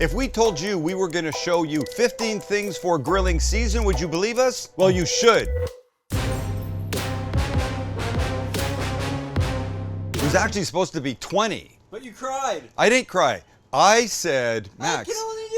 If we told you we were gonna show you 15 things for grilling season, would you believe us? Well, you should. It was actually supposed to be 20. But you cried. I didn't cry. I said, Max,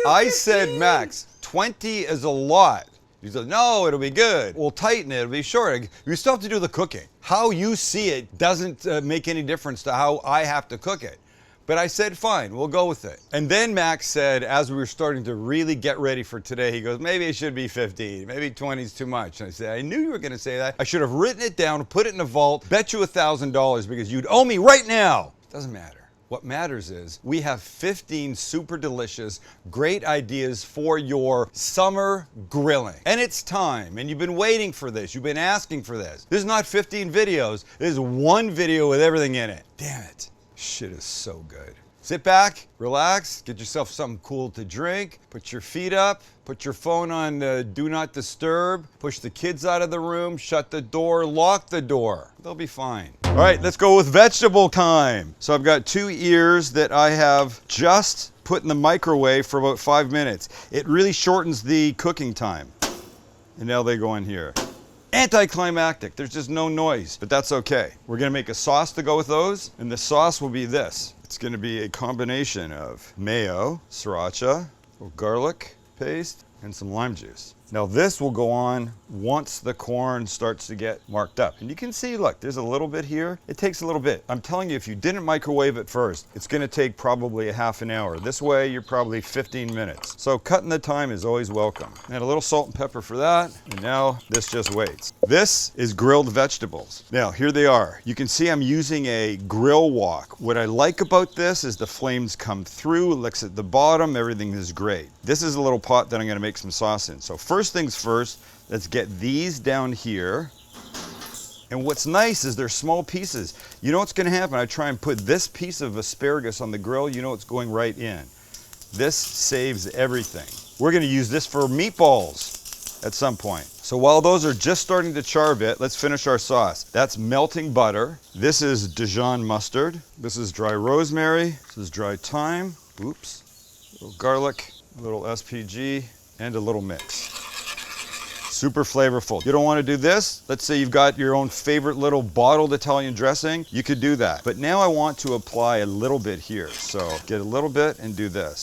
I said, Max, 20 is a lot. He said, no, it'll be good. We'll tighten it, it'll be short. You still have to do the cooking. How you see it doesn't make any difference to how I have to cook it. But I said, fine, we'll go with it. And then Max said, as we were starting to really get ready for today, he goes, maybe it should be 15, maybe 20 is too much. And I said, I knew you were gonna say that. I should have written it down, put it in a vault, bet you $1,000 because you'd owe me right now. Doesn't matter. What matters is we have 15 super delicious, great ideas for your summer grilling. And it's time, and you've been waiting for this. You've been asking for this. This is not 15 videos. This is one video with everything in it. Damn it. Shit is so good. Sit back, relax, get yourself something cool to drink, put your feet up, put your phone on do not disturb, push the kids out of the room, shut the door, lock the door. They'll be fine. All right, let's go with vegetable time. So I've got 2 ears that I have just put in the microwave for about 5 minutes. It really shortens the cooking time. And now they go in here. Anticlimactic, there's just no noise, but that's okay. We're gonna make a sauce to go with those, and the sauce will be this. It's gonna be a combination of mayo, sriracha, a little garlic paste, and some lime juice. Now this will go on once the corn starts to get marked up. And you can see, look, there's a little bit here. It takes a little bit. I'm telling you, if you didn't microwave it first, it's gonna take probably a half an hour. This way, you're probably 15 minutes. So cutting the time is always welcome. Add a little salt and pepper for that. And now this just waits. This is grilled vegetables. Now, here they are. You can see I'm using a grill wok. What I like about this is the flames come through, it looks at the bottom, everything is great. This is a little pot that I'm gonna make some sauce in. So first things first, let's get these down here. And what's nice is they're small pieces. You know what's gonna happen? I try and put this piece of asparagus on the grill, you know it's going right in. This saves everything. We're gonna use this for meatballs at some point. So while those are just starting to char a bit, let's finish our sauce. That's melting butter. This is Dijon mustard. This is dry rosemary. This is dry thyme. Oops. A little garlic, a little SPG, and a little mix. Super flavorful. You don't want to do this? Let's say you've got your own favorite little bottled Italian dressing. You could do that. But now I want to apply a little bit here. So get a little bit and do this.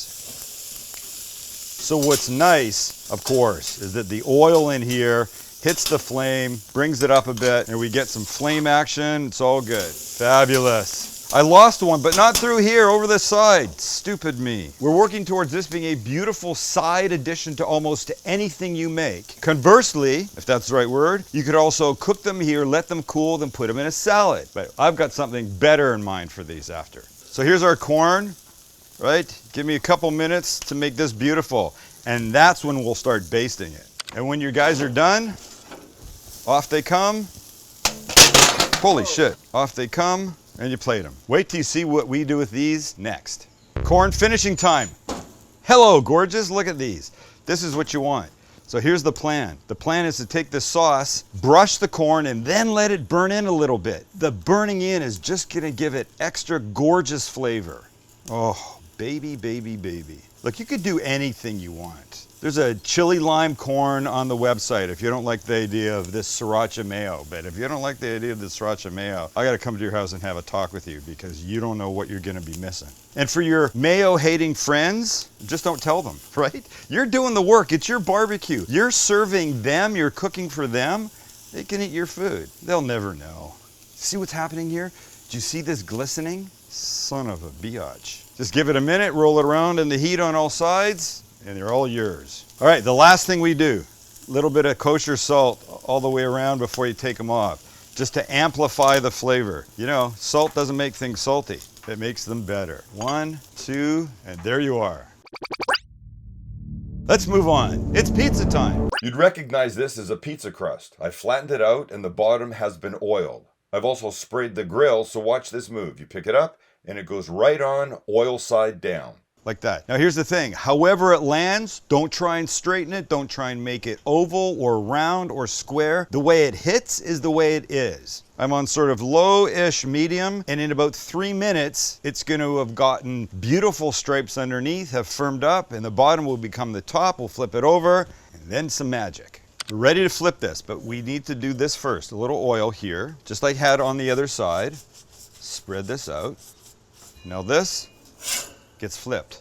So what's nice, of course, is that the oil in here hits the flame, brings it up a bit, and we get some flame action. It's all good. Fabulous. I lost one, but not through here, over the side. Stupid me. We're working towards this being a beautiful side addition to almost anything you make. Conversely, if that's the right word, you could also cook them here, let them cool, then put them in a salad. But I've got something better in mind for these after. So here's our corn, right? Give me a couple minutes to make this beautiful. And that's when we'll start basting it. And when your guys are done, off they come. Holy shit, off they come. And you plate them. Wait till you see what we do with these next. Corn finishing time. Hello, gorgeous, look at these. This is what you want. So here's the plan. The plan is to take the sauce, brush the corn, and then let it burn in a little bit. The burning in is just gonna give it extra gorgeous flavor. Oh, baby, baby, baby. Look, you could do anything you want. There's a chili lime corn on the website if you don't like the idea of this sriracha mayo. But if you don't like the idea of this sriracha mayo, I gotta come to your house and have a talk with you because you don't know what you're gonna be missing. And for your mayo hating friends, just don't tell them, right? You're doing the work, it's your barbecue. You're serving them, you're cooking for them. They can eat your food. They'll never know. See what's happening here? Do you see this glistening? Son of a biatch. Just give it a minute, roll it around in the heat on all sides, and they're all yours. All right, the last thing we do, a little bit of kosher salt all the way around before you take them off, just to amplify the flavor. You know, salt doesn't make things salty, it makes them better. 1, 2, and there you are. Let's move on. It's pizza time. You'd recognize this as a pizza crust. I flattened it out and the bottom has been oiled. I've also sprayed the grill, so watch this move. You pick it up and it goes right on, oil side down. Like that. Now here's the thing, however it lands, don't try and straighten it, don't try and make it oval or round or square. The way it hits is the way it is. I'm on sort of low-ish medium, and in about 3 minutes, it's going to have gotten beautiful stripes underneath, have firmed up, and the bottom will become the top. We'll flip it over, and then some magic. We're ready to flip this, but we need to do this first. A little oil here, just like I had on the other side. Spread this out. Now this gets flipped.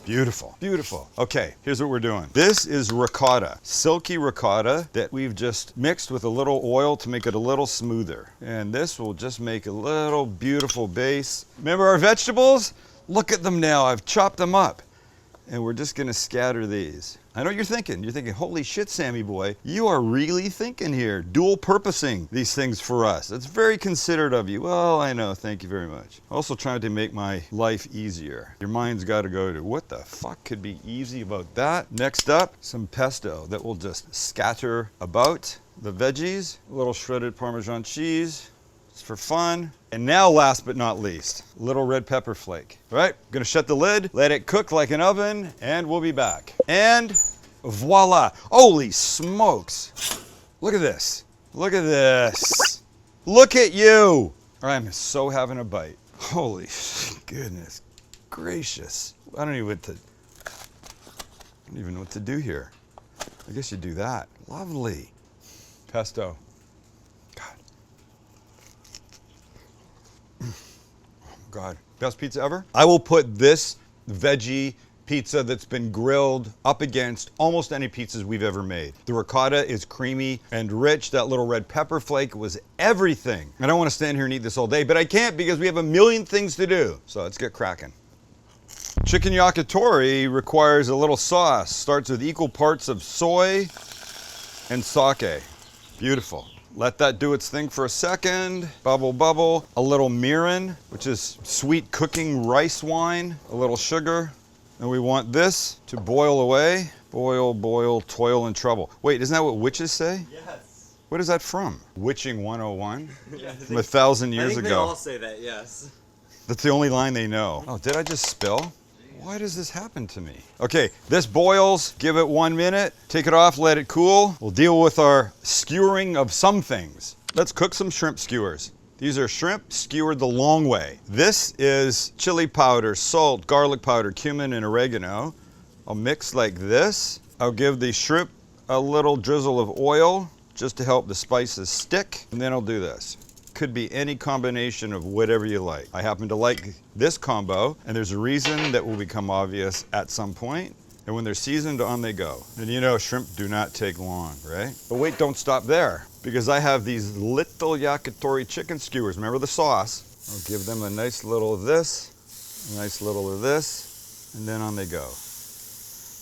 Beautiful, beautiful. Okay, here's what we're doing. This is ricotta, silky ricotta that we've just mixed with a little oil to make it a little smoother. And this will just make a little beautiful base. Remember our vegetables? Look at them now, I've chopped them up. And we're just gonna scatter these. I know what you're thinking. You're thinking, holy shit, Sammy boy, you are really thinking here, dual purposing these things for us. That's very considerate of you. Well, I know, thank you very much. Also trying to make my life easier. Your mind's gotta go to, what the fuck could be easy about that? Next up, some pesto that will just scatter about the veggies, a little shredded Parmesan cheese. It's for fun. And now, last but not least, little red pepper flake. All right, gonna shut the lid, let it cook like an oven, and we'll be back. And voila, holy smokes. Look at this, look at this. Look at you. I'm so having a bite. Holy goodness gracious. I don't even know what to do here. I guess you do that. Lovely. Pesto. God, best pizza ever. I will put this veggie pizza that's been grilled up against almost any pizzas we've ever made. The ricotta is creamy and rich. That little red pepper flake was everything. I don't want to stand here and eat this all day, but I can't because we have a million things to do. So let's get cracking. Chicken yakitori requires a little sauce. Starts with equal parts of soy and sake. Beautiful. Let that do its thing for a second. Bubble, bubble. A little mirin, which is sweet cooking rice wine. A little sugar. And we want this to boil away. Boil, boil, toil, and trouble. Wait, isn't that what witches say? Yes. What is that from? Witching 101? Yeah, From 1,000 years I think ago. they all say that, yes. That's the only line they know. Oh, did I just spill? Why does this happen to me? Okay, this boils, give it 1 minute, take it off, let it cool. We'll deal with our skewering of some things. Let's cook some shrimp skewers. These are shrimp skewered the long way. This is chili powder, salt, garlic powder, cumin, and oregano. I'll mix like this. I'll give the shrimp a little drizzle of oil just to help the spices stick, and then I'll do this. Could be any combination of whatever you like. I happen to like this combo, and there's a reason that will become obvious at some point. And when they're seasoned, on they go. And you know, shrimp do not take long, right? But wait, don't stop there, because I have these little yakitori chicken skewers. Remember the sauce? I'll give them a nice little of this, a nice little of this, and then on they go.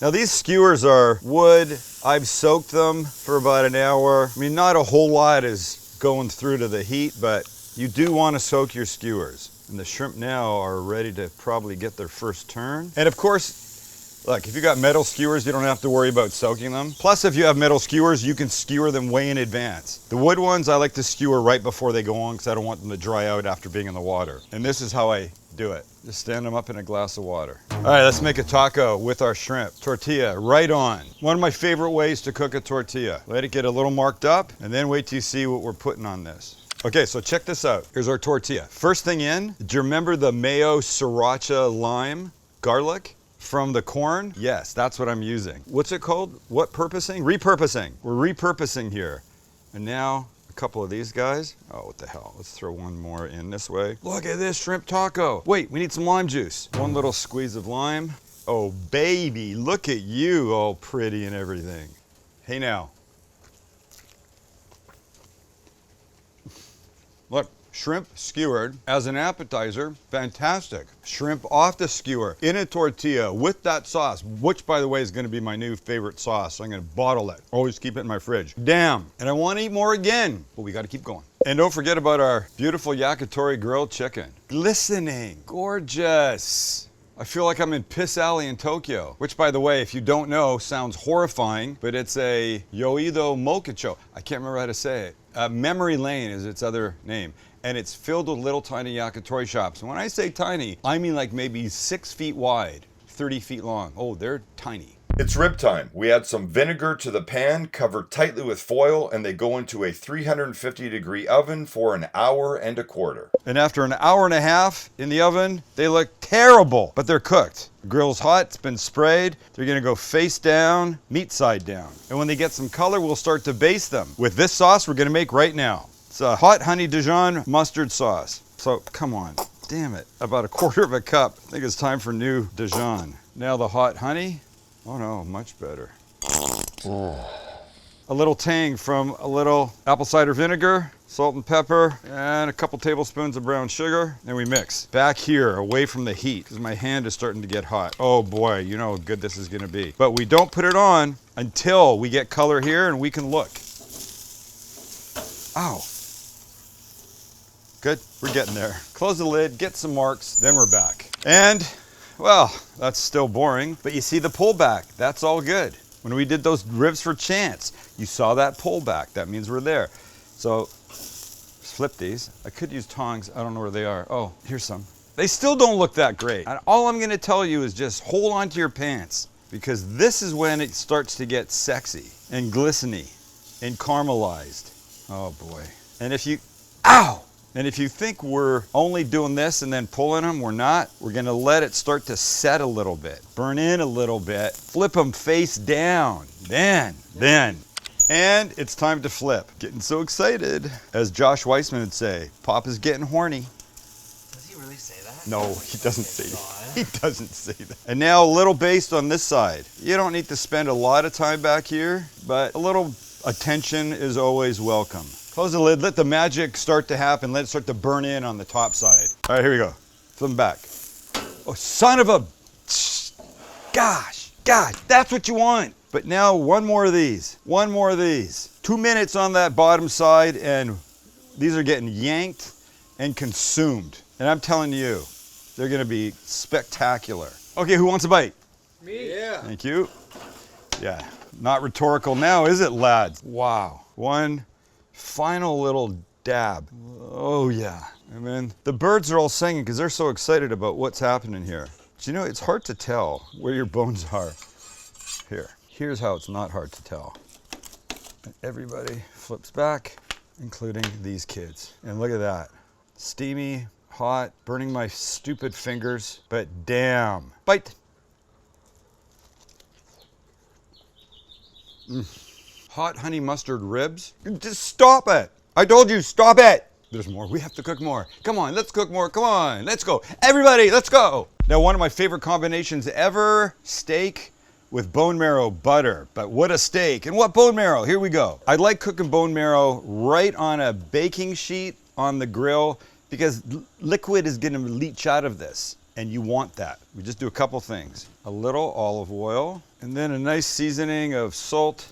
Now these skewers are wood. I've soaked them for about an hour. I mean, not a whole lot is going through to the heat, but you do want to soak your skewers. And the shrimp now are ready to probably get their first turn. And of course, look, if you got metal skewers, you don't have to worry about soaking them. Plus, if you have metal skewers, you can skewer them way in advance. The wood ones, I like to skewer right before they go on because I don't want them to dry out after being in the water. And this is how I do it. Just stand them up in a glass of water. All right, let's make a taco with our shrimp. Tortilla, right on. One of my favorite ways to cook a tortilla. Let it get a little marked up, and then wait till you see what we're putting on this. Okay, so check this out. Here's our tortilla. First thing in, do you remember the mayo, sriracha, lime, garlic from the corn? Yes, that's what I'm using. What's it called? What purposing? Repurposing. We're repurposing here. And now, a couple of these guys. Oh, what the hell? Let's throw one more in this way. Look at this shrimp taco. Wait, we need some lime juice. One little squeeze of lime. Oh, baby, look at you, all pretty and everything. Hey now. Look, shrimp skewered as an appetizer, fantastic. Shrimp off the skewer in a tortilla with that sauce, which by the way is gonna be my new favorite sauce. So I'm gonna bottle it, always keep it in my fridge. Damn, and I wanna eat more again, but we gotta keep going. And don't forget about our beautiful yakitori grilled chicken. Glistening, gorgeous. I feel like I'm in Piss Alley in Tokyo, which by the way, if you don't know, sounds horrifying, but it's a Yoido Mokacho. I can't remember how to say it. Memory Lane is its other name. And it's filled with little tiny yakitori shops. And when I say tiny, I mean like maybe 6 feet wide, 30 feet long. Oh, they're tiny. It's rib time. We add some vinegar to the pan, cover tightly with foil, and they go into a 350-degree oven for an hour and a quarter. And after an hour and a half in the oven, they look terrible, but they're cooked. The grill's hot, it's been sprayed. They're gonna go face down, meat side down. And when they get some color, we'll start to baste them with this sauce we're gonna make right now. It's a hot honey Dijon mustard sauce. So come on, damn it. About a quarter of a cup. I think it's time for new Dijon. Now the hot honey. Oh no, much better. A little tang from a little apple cider vinegar, salt and pepper, and a couple tablespoons of brown sugar. And we mix. Back here, away from the heat, because my hand is starting to get hot. Oh boy, you know how good this is gonna be. But we don't put it on until we get color here and we can look. Ow. Good, we're getting there. Close the lid, get some marks, then we're back. And, well, that's still boring, but you see the pullback, that's all good. When we did those ribs for Chance, you saw that pullback, that means we're there. So, flip these. I could use tongs, I don't know where they are. Oh, here's some. They still don't look that great. And all I'm gonna tell you is just hold on to your pants, because this is when it starts to get sexy and glistening and caramelized. Oh boy. And if you, ow! And if you think we're only doing this and then pulling them, we're not. We're gonna let it start to set a little bit, burn in a little bit, flip them face down, then. And it's time to flip. Getting so excited. As Josh Weissman would say, Pop is getting horny. Does he really say that? No, he doesn't say that. He doesn't say that. And now a little baste on this side. You don't need to spend a lot of time back here, but a little attention is always welcome. Close the lid, let the magic start to happen. Let it start to burn in on the top side. All right, here we go. Flip them back. Oh, son of a, gosh, that's what you want. But now one more of these, 2 minutes on that bottom side and these are getting yanked and consumed. And I'm telling you, they're gonna be spectacular. Okay, who wants a bite? Me. Yeah. Thank you. Yeah, not rhetorical now, is it, lads? Wow. One final little dab. Oh yeah. And then the birds are all singing because they're so excited about what's happening here. But you know, it's hard to tell where your bones are. Here's how it's not hard to tell. And everybody flips back, including these kids. And look at that. Steamy, hot, burning my stupid fingers, but damn. Bite. Hot honey mustard ribs. Just stop it. I told you, stop it. There's more. We have to cook more. Come on, let's cook more. Come on, let's go. Everybody, let's go. Now, one of my favorite combinations ever, steak with bone marrow butter. But what a steak. And what bone marrow? Here we go. I like cooking bone marrow right on a baking sheet on the grill because liquid is gonna leach out of this. And you want that. We just do a couple things. A little olive oil, and then a nice seasoning of salt,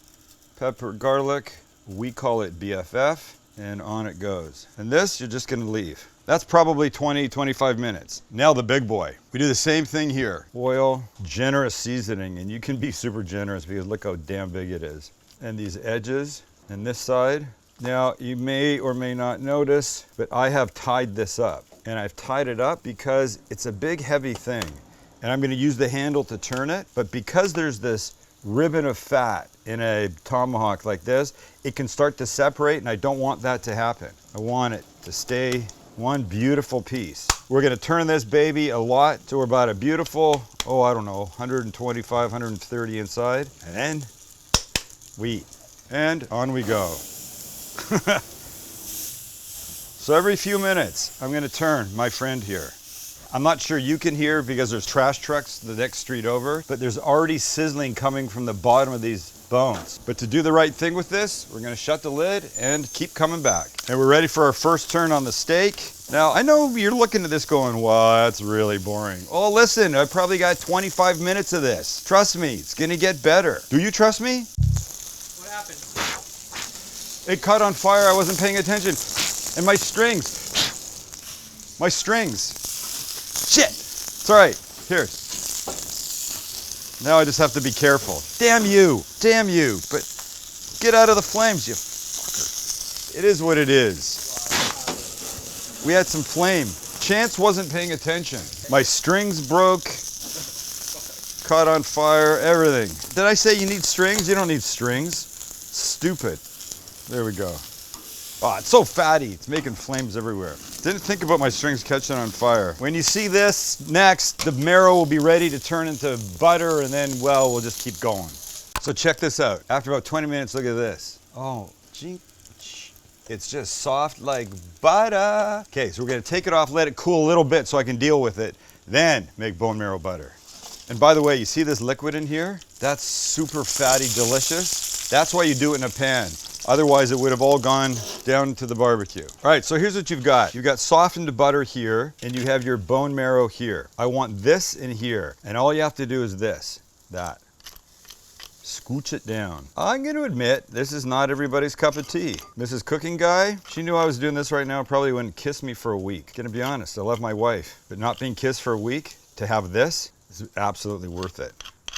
pepper, garlic. We call it BFF, and on it goes. And this, you're just gonna leave. That's probably 20, 25 minutes. Now the big boy. We do the same thing here. Oil, generous seasoning, and you can be super generous because look how damn big it is. And these edges, and this side. Now, you may or may not notice, but I have tied this up. And I've tied it up because it's a big, heavy thing. And I'm gonna use the handle to turn it, but because there's this ribbon of fat in a tomahawk like this, it can start to separate, and I don't want that to happen. I want it to stay one beautiful piece. We're gonna turn this baby a lot, so we're about a beautiful, oh, I don't know, 125, 130 inside, and then we eat. And on we go. So every few minutes, I'm gonna turn my friend here. I'm not sure you can hear because there's trash trucks the next street over, but there's already sizzling coming from the bottom of these bones. But to do the right thing with this, we're gonna shut the lid and keep coming back. And we're ready for our first turn on the steak. Now, I know you're looking at this going, wow, that's really boring. Oh, listen, I probably got 25 minutes of this. Trust me, it's gonna get better. Do you trust me? What happened? It caught on fire, I wasn't paying attention. And my strings. Shit! It's all right. Here. Now I just have to be careful. Damn you! But get out of the flames, you fucker. It is what it is. We had some flame. Chance wasn't paying attention. My strings broke. caught on fire, everything. Did I say you need strings? You don't need strings. Stupid. There we go. Oh, it's so fatty. It's making flames everywhere. Didn't think about my strings catching on fire. When you see this next, the marrow will be ready to turn into butter, and then, well, we'll just keep going. So check this out. After about 20 minutes, look at this. Oh, gee. It's just soft like butter. Okay, so we're gonna take it off, let it cool a little bit so I can deal with it, then make bone marrow butter. And by the way, you see this liquid in here? That's super fatty, delicious. That's why you do it in a pan. Otherwise, it would have all gone down to the barbecue. All right, so here's what you've got. You've got softened butter here, and you have your bone marrow here. I want this in here, and all you have to do is this, that. Scooch it down. I'm gonna admit, this is not everybody's cup of tea. Mrs. Cooking Guy, she knew I was doing this right now, probably wouldn't kiss me for a week. Gonna be honest, I love my wife, but not being kissed for a week, to have this, is absolutely worth it.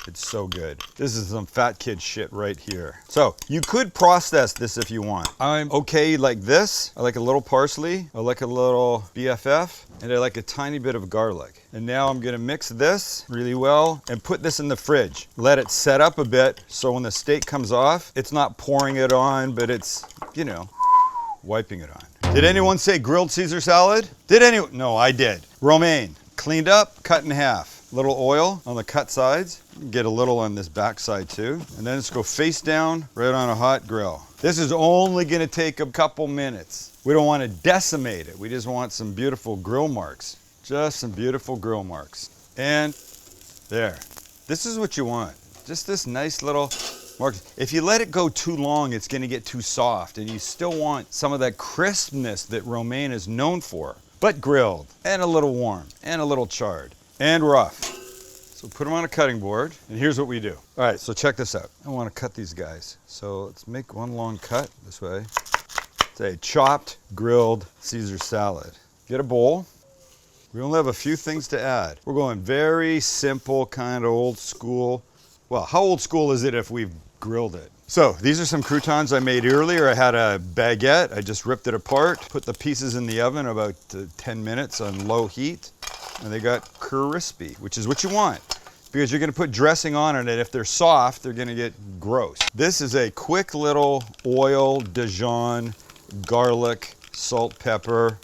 It's so good. This is some fat kid shit right here. So you could process this if you want. I'm okay like this. I like a little parsley. I like a little BFF. And I like a tiny bit of garlic. And now I'm gonna mix this really well and put this in the fridge. Let it set up a bit so when the steak comes off, it's not pouring it on, but it's, you know, wiping it on. Did anyone say grilled Caesar salad? Did anyone? No, I did. Romaine, cleaned up, cut in half. Little oil on the cut sides. Get a little on this back side too. And then just go face down right on a hot grill. This is only gonna take a couple minutes. We don't wanna decimate it. We just want some beautiful grill marks. Just some beautiful grill marks. And there. This is what you want. Just this nice little mark. If you let it go too long, it's gonna get too soft, and you still want some of that crispness that romaine is known for, but grilled, and a little warm, and a little charred. And rough. So put them on a cutting board, and here's what we do. All right, so check this out. I want to cut these guys. So let's make one long cut this way. It's a chopped, grilled Caesar salad. Get a bowl. We only have a few things to add. We're going very simple, kind of old school. Well, how old school is it if we've grilled it? So these are some croutons I made earlier. I had a baguette. I just ripped it apart, put the pieces in the oven about 10 minutes on low heat. And they got crispy, which is what you want because you're gonna put dressing on it, and if they're soft, they're gonna get gross. This is a quick little oil, Dijon, garlic, salt, pepper,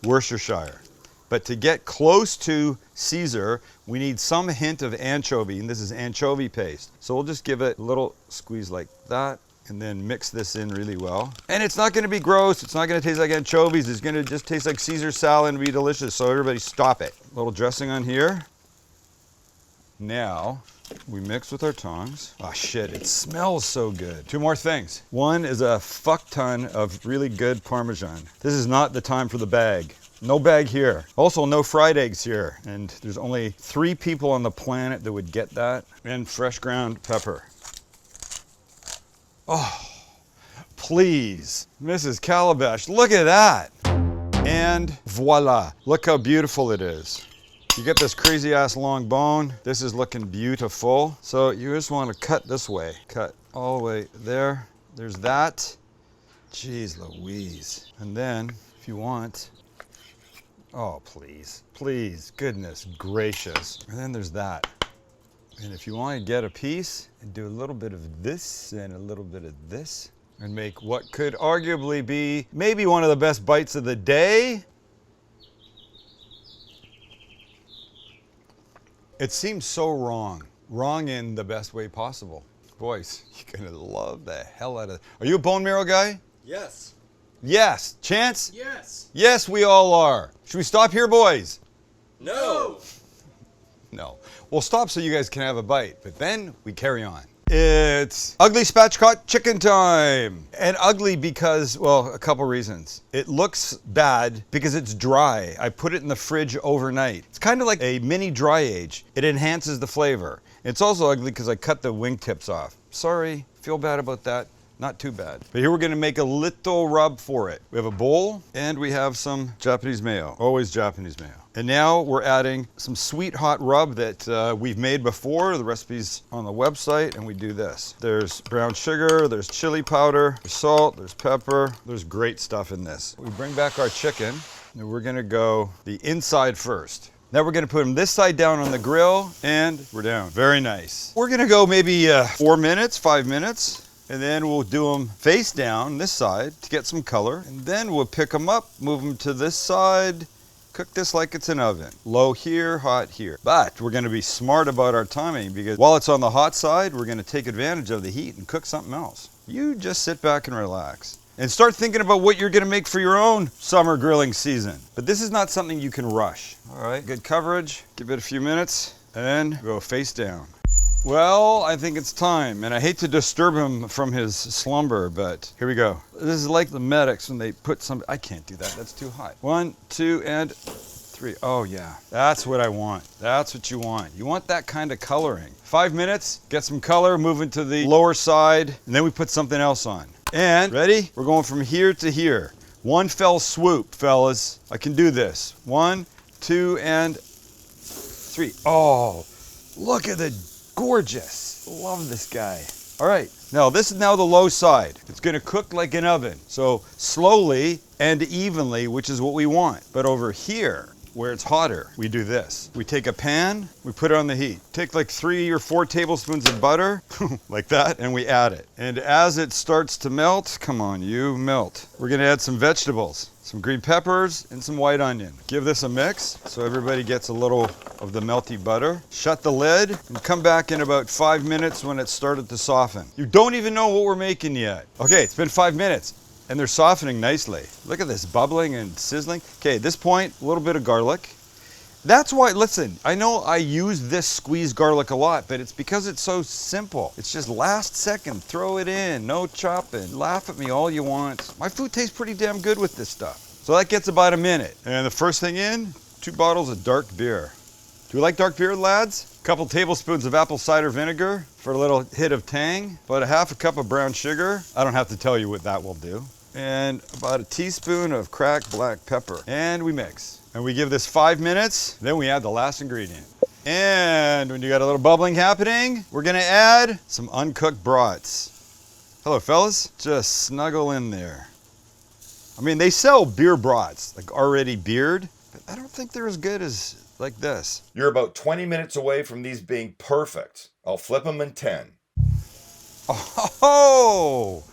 Worcestershire. But to get close to Caesar, we need some hint of anchovy, and this is anchovy paste. So we'll just give it a little squeeze like that, and then mix this in really well. And it's not gonna be gross, it's not gonna taste like anchovies, it's gonna just taste like Caesar salad and be delicious, so everybody stop it. A little dressing on here. Now, we mix with our tongs. Oh shit, it smells so good. Two more things. One is a fuck ton of really good Parmesan. This is not the time for the bag. No bag here. Also, no fried eggs here. And there's only 3 people on the planet that would get that. And fresh ground pepper. Oh, please, Mrs. Calabash, look at that. And voila, look how beautiful it is. You get this crazy ass long bone. This is looking beautiful. So you just want to cut this way. Cut all the way there. There's that. Jeez Louise. And then, if you want, oh, please, please, goodness gracious. And then there's that. And if you want to get a piece and do a little bit of this and a little bit of this and make what could arguably be maybe one of the best bites of the day. It seems so wrong. Wrong in the best way possible. Boys, you're gonna love the hell out of it. Are you a bone marrow guy? Yes. Yes. Chance? Yes. Yes, we all are. Should we stop here, boys? No. No. We'll stop so you guys can have a bite, but then we carry on. It's ugly spatchcock chicken time. And ugly because, well, a couple reasons. It looks bad because it's dry. I put it in the fridge overnight. It's kind of like a mini dry age. It enhances the flavor. It's also ugly because I cut the wingtips off. Sorry, feel bad about that. Not too bad. But here we're gonna make a little rub for it. We have a bowl and we have some Japanese mayo. Always Japanese mayo. And now we're adding some sweet hot rub that we've made before. The recipe's on the website, and we do this. There's brown sugar, there's chili powder, there's salt, there's pepper. There's great stuff in this. We bring back our chicken, and we're gonna go the inside first. Now we're gonna put them this side down on the grill and we're down. Very nice. We're gonna go maybe 4 minutes, 5 minutes. And then we'll do them face down this side to get some color. And then we'll pick them up, move them to this side, cook this like it's an oven. Low here, hot here. But we're gonna be smart about our timing because while it's on the hot side, we're gonna take advantage of the heat and cook something else. You just sit back and relax. And start thinking about what you're gonna make for your own summer grilling season. But this is not something you can rush. All right, good coverage. Give it a few minutes and then go face down. Well, I think it's time, and I hate to disturb him from his slumber, but here we go. This is like the medics when they put some, I can't do that, that's too high. 1, 2, and 3. Oh yeah, that's what I want. That's what you want. You want that kind of coloring. 5 minutes, get some color, move into the lower side, and then we put something else on. And, ready? We're going from here to here. One fell swoop, fellas. I can do this. 1, 2, and 3. Oh, look at the gorgeous. Love this guy. All right, now this is now the low side. It's gonna cook like an oven. So slowly and evenly, which is what we want. But over here, where it's hotter, we do this. We take a pan, we put it on the heat. Take like 3 or 4 tablespoons of butter, like that, and we add it. And as it starts to melt, come on, you melt. We're gonna add some vegetables, some green peppers, and some white onion. Give this a mix so everybody gets a little of the melty butter. Shut the lid and come back in about 5 minutes when it started to soften. You don't even know what we're making yet. Okay, it's been 5 minutes. And they're softening nicely. Look at this, bubbling and sizzling. Okay, at this point, a little bit of garlic. That's why, listen, I know I use this squeezed garlic a lot, but it's because it's so simple. It's just last second, throw it in, no chopping. Laugh at me all you want. My food tastes pretty damn good with this stuff. So that gets about a minute. And the first thing in, 2 bottles of dark beer. Do we like dark beer, lads? A couple tablespoons of apple cider vinegar for a little hit of tang. About a half a cup of brown sugar. I don't have to tell you what that will do. And about a teaspoon of cracked black pepper. And we mix. And we give this 5 minutes, then we add the last ingredient. And when you got a little bubbling happening, we're gonna add some uncooked brats. Hello, fellas. Just snuggle in there. I mean, they sell beer brats, like already beered, but I don't think they're as good as like this. You're about 20 minutes away from these being perfect. I'll flip them in 10. Oh,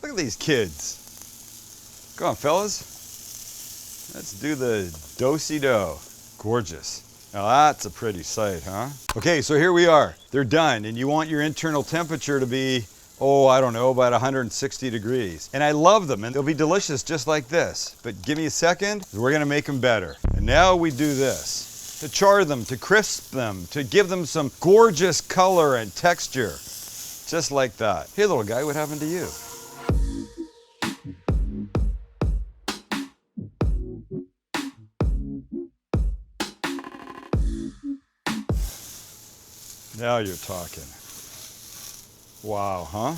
look at these kids. Go on, fellas. Let's do the do-si-do. Gorgeous. Now that's a pretty sight, huh? Okay, so here we are. They're done, and you want your internal temperature to be, oh, I don't know, about 160 degrees. And I love them, and they'll be delicious just like this. But give me a second, we're gonna make them better. And now we do this. To char them, to crisp them, to give them some gorgeous color and texture. Just like that. Hey, little guy, what happened to you? Now you're talking. Wow, huh?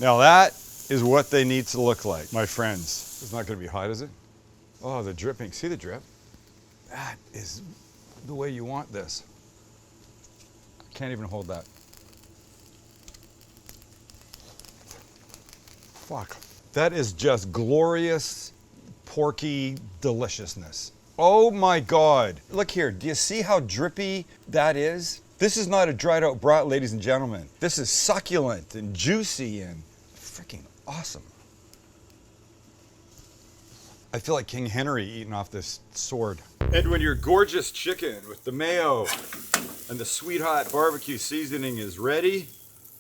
Now that is what they need to look like, my friends. It's not gonna be hot, is it? Oh, the dripping, see the drip? That is the way you want this. I can't even hold that. Fuck. That is just glorious, porky deliciousness. Oh my God. Look here, do you see how drippy that is? This is not a dried out brat, ladies and gentlemen. This is succulent and juicy and freaking awesome. I feel like King Henry eating off this sword. And when your gorgeous chicken with the mayo and the sweet hot barbecue seasoning is ready,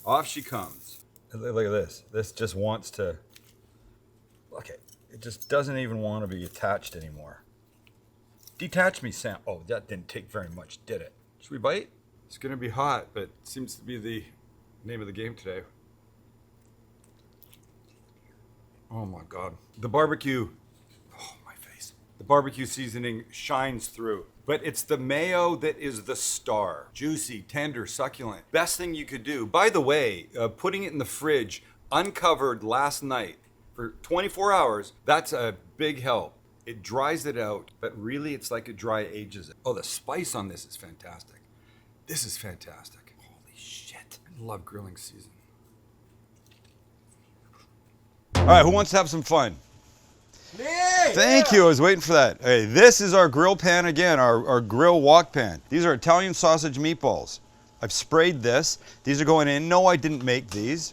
off she comes. Look at this. This just wants to, look it just doesn't even want to be attached anymore. Detach me, Sam. Oh, that didn't take very much, did it? Should we bite? It's gonna be hot, but it seems to be the name of the game today. Oh my God. The barbecue, oh my face. The barbecue seasoning shines through, but it's the mayo that is the star. Juicy, tender, succulent. Best thing you could do. By the way, putting it in the fridge, uncovered last night for 24 hours, that's a big help. It dries it out, but really it's like it dry ages it. Oh, the spice on this is fantastic. This is fantastic. Holy shit. I love grilling season. All right, who wants to have some fun? Me! Thank you, I was waiting for that. Hey, this is our grill pan again, our grill wok pan. These are Italian sausage meatballs. I've sprayed this. These are going in. No, I didn't make these.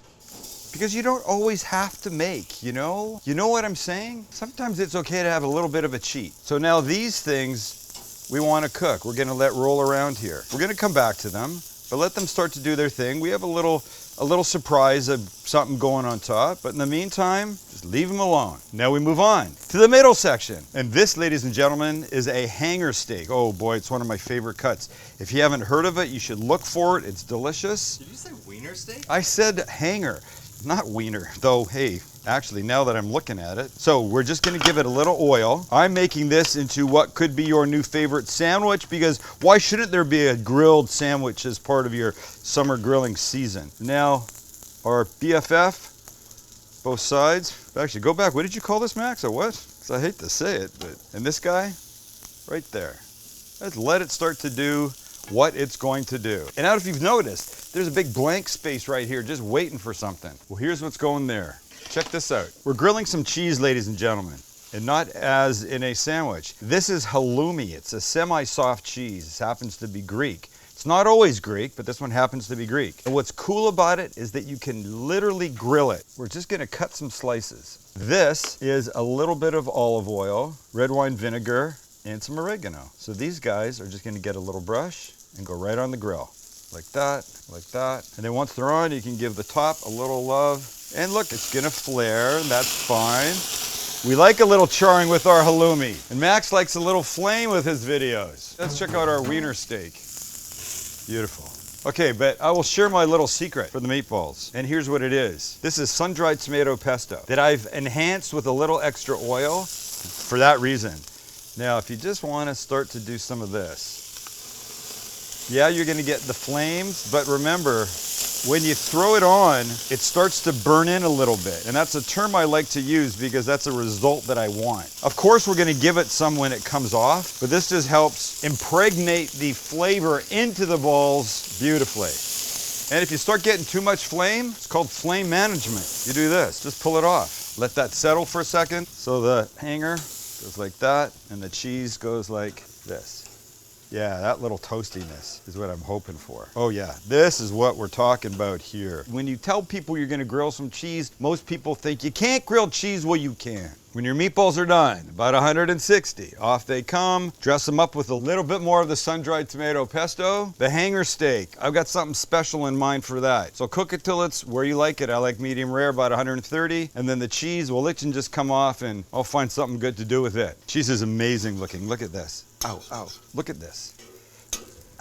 Because you don't always have to make, you know? You know what I'm saying? Sometimes it's okay to have a little bit of a cheat. So now these things we want to cook. We're going to let roll around here. We're going to come back to them, but let them start to do their thing. We have a little surprise of something going on top, but in the meantime, just leave them alone. Now we move on to the middle section. And this, ladies and gentlemen, is a hanger steak. Oh boy, it's one of my favorite cuts. If you haven't heard of it, you should look for it. It's delicious. Did you say wiener steak? I said hanger. Not wiener, though, hey, actually, now that I'm looking at it. So we're just gonna give it a little oil. I'm making this into what could be your new favorite sandwich, because why shouldn't there be a grilled sandwich as part of your summer grilling season? Now, our BFF, both sides. Actually, go back, what did you call this, Max, or what? 'Cause I hate to say it, but, and this guy, right there. Let's let it start to do what it's going to do. And now if you've noticed, there's a big blank space right here just waiting for something. Well, here's what's going there. Check this out. We're grilling some cheese, ladies and gentlemen, and not as in a sandwich. This is halloumi. It's a semi-soft cheese. This happens to be Greek. It's not always Greek, but this one happens to be Greek. And what's cool about it is that you can literally grill it. We're just gonna cut some slices. This is a little bit of olive oil, red wine vinegar, and some oregano. So these guys are just gonna get a little brush and go right on the grill. Like that, like that. And then once they're on, you can give the top a little love. And look, it's gonna flare, and that's fine. We like a little charring with our halloumi. And Max likes a little flame with his videos. Let's check out our wiener steak. Beautiful. Okay, but I will share my little secret for the meatballs. And here's what it is. This is sun-dried tomato pesto that I've enhanced with a little extra oil for that reason. Now, if you just wanna start to do some of this, yeah, you're gonna get the flames, but remember, when you throw it on, it starts to burn in a little bit. And that's a term I like to use because that's a result that I want. Of course, we're gonna give it some when it comes off, but this just helps impregnate the flavor into the balls beautifully. And if you start getting too much flame, it's called flame management. You do this, just pull it off. Let that settle for a second. So the hanger goes like that, and the cheese goes like this. Yeah, that little toastiness is what I'm hoping for. Oh yeah, this is what we're talking about here. When you tell people you're gonna grill some cheese, most people think you can't grill cheese. Well, you can. When your meatballs are done, about 160, off they come. Dress them up with a little bit more of the sun-dried tomato pesto. The hanger steak, I've got something special in mind for that. So cook it till it's where you like it. I like medium rare, about 130. And then the cheese, well, it can just come off and I'll find something good to do with it. Cheese is amazing looking, look at this. Ow, ow, look at this.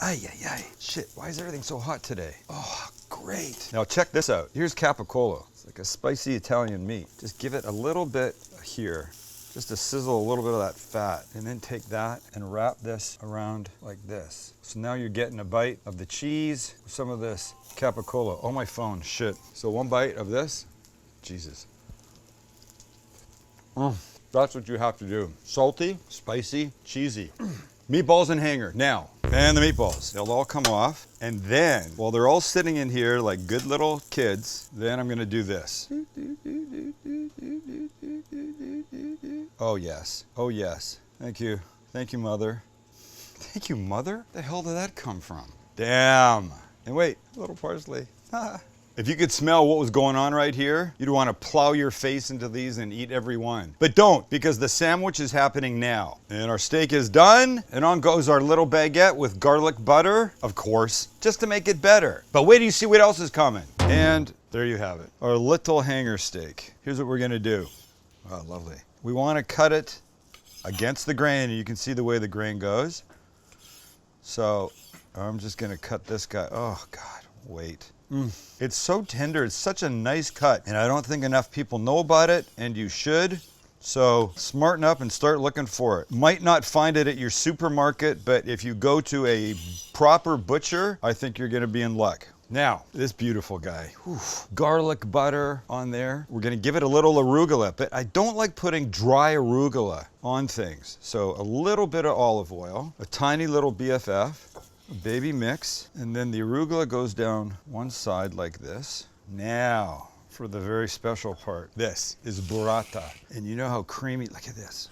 Ay, ay, ay. Shit, why is everything so hot today? Oh, great. Now check this out. Here's Capicola. It's like a spicy Italian meat. Just give it a little bit here, just to sizzle a little bit of that fat. And then take that and wrap this around like this. So now you're getting a bite of the cheese, some of this Capicola. Oh, my phone, shit. So one bite of this, Jesus. That's what you have to do. Salty, spicy, cheesy. Meatballs and hanger. Now, and the meatballs. They'll all come off. And then, while they're all sitting in here like good little kids, then I'm gonna do this. Oh yes, oh yes. Thank you. Thank you, Mother. Thank you, Mother? The hell did that come from? Damn. And wait, a little parsley. If you could smell what was going on right here, you'd want to plow your face into these and eat every one. But don't, because the sandwich is happening now. And our steak is done, and on goes our little baguette with garlic butter, of course, just to make it better. But wait till you see what else is coming. And there you have it, our little hanger steak. Here's what we're gonna do. Oh, lovely. We want to cut it against the grain, and you can see the way the grain goes. So I'm just gonna cut this guy. Oh God, wait. It's so tender, it's such a nice cut, and I don't think enough people know about it, and you should. So smarten up and start looking for it. Might not find it at your supermarket, but if you go to a proper butcher, I think you're gonna be in luck. Now, this beautiful guy. Whew. Garlic butter on there. We're gonna give it a little arugula, but I don't like putting dry arugula on things. So a little bit of olive oil, a tiny little BFF, a baby mix, and then the arugula goes down one side like this. Now, for the very special part. This is burrata. And you know how creamy, look at this.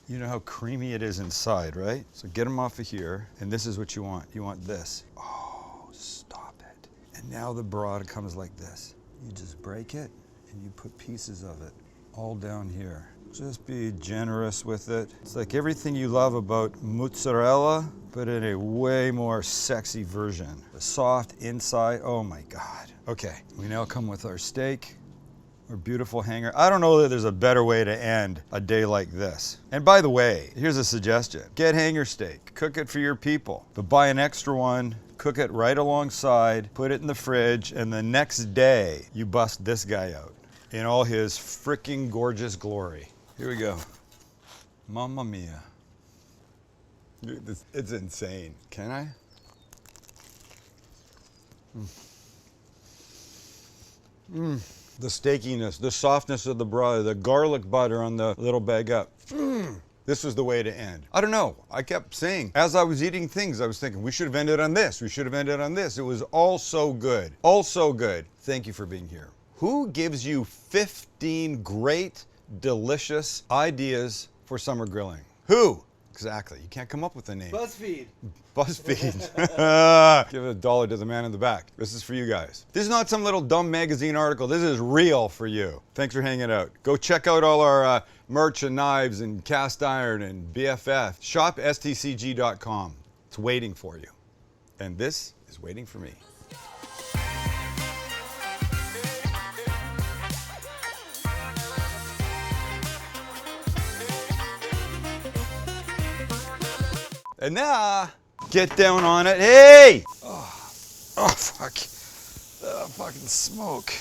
You know how creamy it is inside, right? So get them off of here, and this is what you want. You want this. Oh, stop it. And now the burrata comes like this. You just break it, and you put pieces of it all down here. Just be generous with it. It's like everything you love about mozzarella, but in a way more sexy version. The soft inside, oh my God. Okay, we now come with our steak, our beautiful hanger. I don't know that there's a better way to end a day like this. And by the way, here's a suggestion. Get hanger steak, cook it for your people, but buy an extra one, cook it right alongside, put it in the fridge, and the next day you bust this guy out in all his freaking gorgeous glory. Here we go. Mamma mia. Dude, it's insane. Can I? The steakiness, the softness of the broth, the garlic butter on the little baguette. This was the way to end. I don't know. I kept saying, as I was eating things, I was thinking, we should have ended on this. We should have ended on this. It was all so good. All so good. Thank you for being here. Who gives you 15 great, delicious ideas for summer grilling? Who? Exactly. You can't come up with a name. BuzzFeed. BuzzFeed. Give $1 to the man in the back. This is for you guys. This is not some little dumb magazine article. This is real for you. Thanks for hanging out. Go check out all our merch and knives and cast iron and BFF. Shop stcg.com. It's waiting for you. And this is waiting for me. And now, get down on it. Hey! Oh fuck. Oh, fucking smoke.